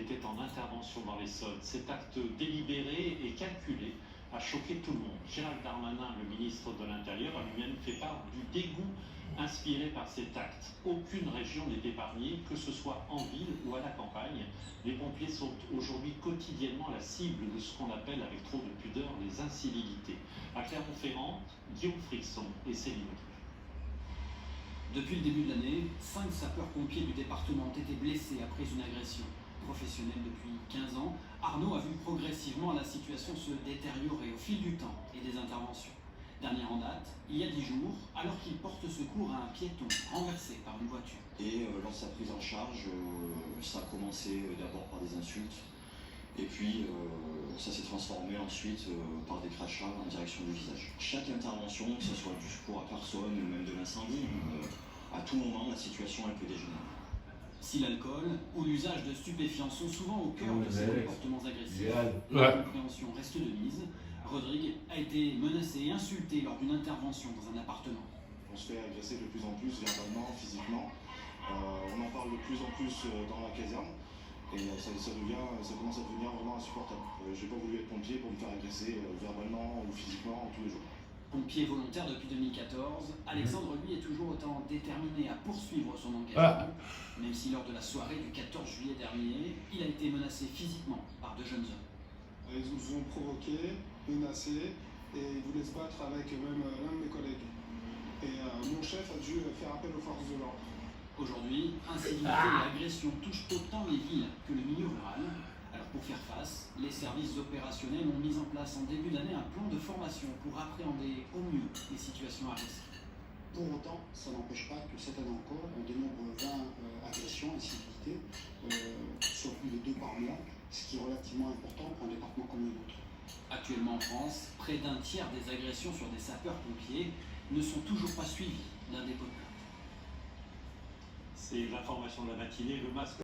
était en intervention dans l'Essonne. Cet acte délibéré et calculé a choqué tout le monde. Gérald Darmanin, le ministre de l'Intérieur, a lui-même fait part du dégoût inspiré par cet acte. Aucune région n'est épargnée, que ce soit en ville ou à la campagne. Les pompiers sont aujourd'hui quotidiennement la cible de ce qu'on appelle avec trop de pudeur les incivilités. À Clermont-Ferrand, Guillaume Frixon et Céline. Depuis le début de l'année, 5 sapeurs-pompiers du département ont été blessés après une agression. Professionnel depuis 15 ans, Arnaud a vu progressivement la situation se détériorer au fil du temps et des interventions. Dernière en date, il y a 10 jours, alors qu'il porte secours à un piéton renversé par une voiture. Et lors de sa prise en charge, ça a commencé d'abord par des insultes, et puis ça s'est transformé ensuite par des crachats en direction du visage. Chaque intervention, que ce soit du secours à personne ou même de l'incendie, à tout moment la situation elle peut dégénérer. Si l'alcool ou l'usage de stupéfiants sont souvent au cœur de ces comportements agressifs, la compréhension reste de mise. Rodrigue a été menacé et insulté lors d'une intervention dans un appartement. On se fait agresser de plus en plus verbalement, physiquement. On en parle de plus en plus dans la caserne et ça commence à devenir vraiment insupportable. J'ai pas voulu être pompier pour me faire agresser verbalement ou physiquement tous les jours. Pompier volontaire depuis 2014, Alexandre lui est toujours autant déterminé à poursuivre son engagement, même si lors de la soirée du 14 juillet dernier, il a été menacé physiquement par 2 jeunes hommes. Ils nous ont provoqués, menacés et ils voulaient se battre avec même l'un de mes collègues. Et mon chef a dû faire appel aux forces de l'ordre. Aujourd'hui, incivilité et agression touchent autant les villes que le milieu rural. Alors pour faire face, les services opérationnels ont mis en place en début d'année un plan de formation pour appréhender au mieux les situations à risque. Pour autant, ça n'empêche pas que cette année encore, on dénombre 20 agressions, incivilités, sur plus de 2 par mois, ce qui est relativement important pour un département comme le nôtre. Actuellement en France, près d'un tiers des agressions sur des sapeurs-pompiers ne sont toujours pas suivies d'un dépôt de plainte. C'est l'information de la matinée, le masque.